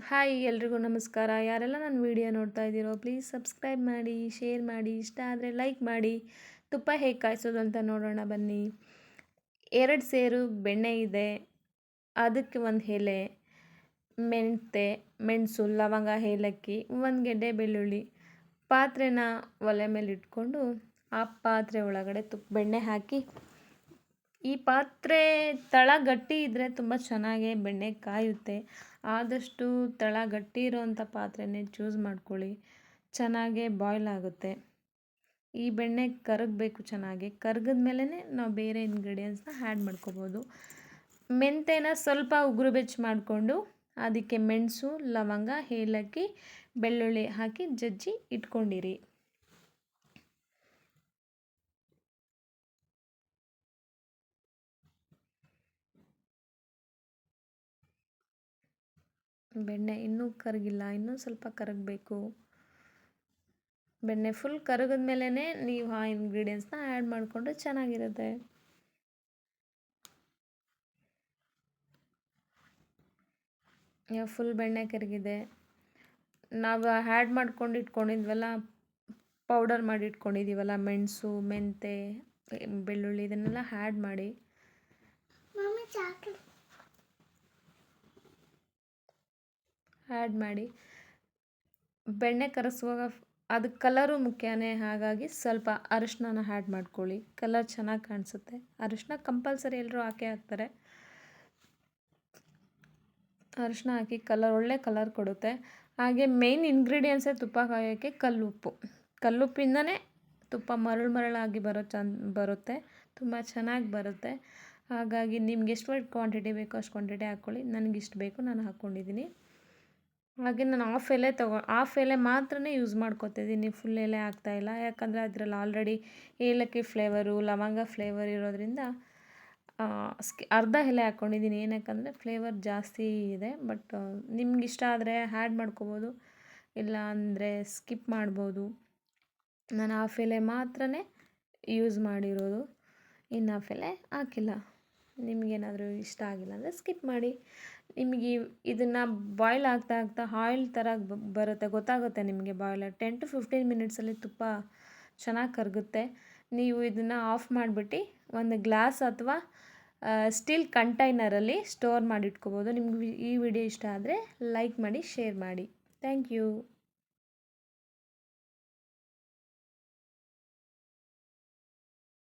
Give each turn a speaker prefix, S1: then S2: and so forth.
S1: Hi ಎಲ್ರಿಗೂ ನಮಸ್ಕಾರ. ಯಾರೆಲ್ಲ ನನ್ನ ವಿಡಿಯೋ ನೋಡ್ತಾ ಇದ್ದೀರೋ ಪ್ಲೀಸ್ ಸಬ್ಸ್ಕ್ರೈಬ್ ಮಾಡಿ, ಶೇರ್ ಮಾಡಿ, ಇಷ್ಟ ಆದರೆ ಲೈಕ್ ಮಾಡಿ. ತುಪ್ಪ ಹೇಗೆ ಕಾಯಿಸೋದು ಅಂತ ನೋಡೋಣ ಬನ್ನಿ. 2 ಸೇರು ಬೆಣ್ಣೆ ಇದೆ, ಅದಕ್ಕೆ 1 ಎಲೆ ಮೆಂತೆ, ಮೆಣಸು, ಲವಂಗ, ಏಲಕ್ಕಿ, 1 ಗೆಡ್ಡೆ ಬೆಳ್ಳುಳ್ಳಿ. ಪಾತ್ರೆನ ಒಲೆ ಮೇಲೆ ಇಟ್ಕೊಂಡು ಆ ಪಾತ್ರೆ ಒಳಗಡೆ ಬೆಣ್ಣೆ ಹಾಕಿ, ಈ ಪಾತ್ರೆ ತಳ ಗಟ್ಟಿ ಇದ್ದರೆ ತುಂಬ ಚೆನ್ನಾಗಿ ಬೆಣ್ಣೆ ಕಾಯುತ್ತೆ. ಆದಷ್ಟು ತಳ ಗಟ್ಟಿ ಇರೋವಂಥ ಪಾತ್ರೆನೇ ಚೂಸ್ ಮಾಡ್ಕೊಳ್ಳಿ, ಚೆನ್ನಾಗೇ ಬಾಯ್ಲ್ ಆಗುತ್ತೆ. ಈ ಬೆಣ್ಣೆ ಕರಗಬೇಕು, ಚೆನ್ನಾಗಿ ಕರಗಿದ ಮೇಲೇ ನಾವು ಬೇರೆ ಇಂಗ್ರೀಡಿಯೆಂಟ್ಸ್ನ ಆ್ಯಡ್ ಮಾಡ್ಕೋಬೋದು. ಮೆಂತೆನ ಸ್ವಲ್ಪ ಉಗುರು ಬೆಚ್ಚ ಮಾಡಿಕೊಂಡು ಅದಕ್ಕೆ ಮೆಣಸು, ಲವಂಗ, ಏಲಕ್ಕಿ, ಬೆಳ್ಳುಳ್ಳಿ ಹಾಕಿ ಜಜ್ಜಿ ಇಟ್ಕೊಂಡಿರಿ. ಬೆಣ್ಣೆ ಇನ್ನೂ ಕರಗಿಲ್ಲ, ಇನ್ನೂ ಸ್ವಲ್ಪ ಕರಗಬೇಕು. ಬೆಣ್ಣೆ ಫುಲ್ ಕರಗಿದ ಮೇಲೇ ನೀವು ಆ ಇಂಗ್ರೀಡಿಯೆಂಟ್ಸ್ನ ಆ್ಯಡ್ ಮಾಡಿಕೊಂಡ್ರೆ ಚೆನ್ನಾಗಿರುತ್ತೆ. ಫುಲ್ ಬೆಣ್ಣೆ ಕರಗಿದೆ. ನಾವು ಆ್ಯಡ್ ಮಾಡ್ಕೊಂಡು ಇಟ್ಕೊಂಡಿದ್ವಲ್ಲ, ಪೌಡರ್ ಮಾಡಿ ಇಟ್ಕೊಂಡಿದ್ದೀವಲ್ಲ, ಮೆಣಸು, ಮೆಂತೆ, ಬೆಳ್ಳುಳ್ಳಿ, ಇದನ್ನೆಲ್ಲ ಆ್ಯಡ್ ಮಾಡಿ. ಬೆಣ್ಣೆ ಕರಗಿಸುವಾಗ ಅದಕ್ಕೆ ಕಲರು ಮುಖ್ಯನೇ, ಹಾಗಾಗಿ ಸ್ವಲ್ಪ ಅರಿಶಿನ ಆ್ಯಡ್ ಮಾಡ್ಕೊಳ್ಳಿ, ಕಲರ್ ಚೆನ್ನಾಗಿ ಕಾಣಿಸುತ್ತೆ. ಅರಿಶಿನ ಕಂಪಲ್ಸರಿ ಎಲ್ಲರೂ ಹಾಕ್ತಾರೆ. ಅರಿಶಿನ ಹಾಕಿ ಒಳ್ಳೆ ಕಲರ್ ಕೊಡುತ್ತೆ. ಹಾಗೆ ಮೇಯ್ನ್ ಇಂಗ್ರೀಡಿಯೆಂಟ್ಸೇ ತುಪ್ಪ ಕಾಯೋಕ್ಕೆ ಕಲ್ಲುಪ್ಪು. ಕಲ್ಲುಪ್ಪಿಂದನೇ ತುಪ್ಪ ಮರಳಾಗಿ ಬರುತ್ತೆ, ತುಂಬ ಚೆನ್ನಾಗಿ ಬರುತ್ತೆ. ಹಾಗಾಗಿ ನಿಮ್ಗೆ ಎಷ್ಟು ಕ್ವಾಂಟಿಟಿ ಬೇಕೋ ಅಷ್ಟು ಕ್ವಾಂಟಿಟಿ ಹಾಕ್ಕೊಳ್ಳಿ. ನನಗಿಷ್ಟು ಬೇಕು, ನಾನು ಹಾಕ್ಕೊಂಡಿದ್ದೀನಿ. ಹಾಗೆ ನಾನು ಹಾಫ್ ಎಲೆ ಮಾತ್ರನೇ ಯೂಸ್ ಮಾಡ್ಕೊತಿದ್ದೀನಿ, ಫುಲ್ ಎಲೆ ಹಾಕ್ತಾಯಿಲ್ಲ. ಯಾಕಂದರೆ ಅದರಲ್ಲಿ ಆಲ್ರೆಡಿ ಏಲಕ್ಕಿ ಫ್ಲೇವರು, ಲವಂಗ ಫ್ಲೇವರ್ ಇರೋದ್ರಿಂದ ಅರ್ಧ ಎಲೆ ಹಾಕ್ಕೊಂಡಿದ್ದೀನಿ. ಏನಕ್ಕಂದರೆ ಫ್ಲೇವರ್ ಜಾಸ್ತಿ ಇದೆ. ಬಟ್ ನಿಮ್ಗೆ ಇಷ್ಟ ಆದರೆ ಆ್ಯಡ್ ಮಾಡ್ಕೋಬೋದು, ಇಲ್ಲ ಅಂದರೆ ಸ್ಕಿಪ್ ಮಾಡ್ಬೋದು. ನಾನು ಹಾಫ್ ಎಲೆ ಮಾತ್ರನೇ ಯೂಸ್ ಮಾಡಿರೋದು, ಇನ್ನು ಹಾಫ್ ಎಲೆ ಹಾಕಿಲ್ಲ. ನಿಮಗೇನಾದರೂ ಇಷ್ಟ ಆಗಿಲ್ಲ ಅಂದರೆ ಸ್ಕಿಪ್ ಮಾಡಿ. ನಿಮಗೆ ಇದನ್ನು ಬಾಯ್ಲ್ ಆಗ್ತಾ ಆಯಿಲ್ ಥರ ಬರುತ್ತೆ, ಗೊತ್ತಾಗುತ್ತೆ ನಿಮಗೆ. 10 to 15 ಮಿನಿಟ್ಸಲ್ಲಿ ತುಪ್ಪ ಚೆನ್ನಾಗಿ ಕರಗುತ್ತೆ. ನೀವು ಇದನ್ನು ಆಫ್ ಮಾಡಿಬಿಟ್ಟು ಒಂದು ಗ್ಲಾಸ್ ಅಥವಾ ಸ್ಟೀಲ್ ಕಂಟೈನರಲ್ಲಿ ಸ್ಟೋರ್ ಮಾಡಿಟ್ಕೋಬೋದು. ನಿಮ್ಗೆ ಈ ವಿಡಿಯೋ ಇಷ್ಟ ಆದರೆ ಲೈಕ್ ಮಾಡಿ, ಶೇರ್ ಮಾಡಿ. Thank you.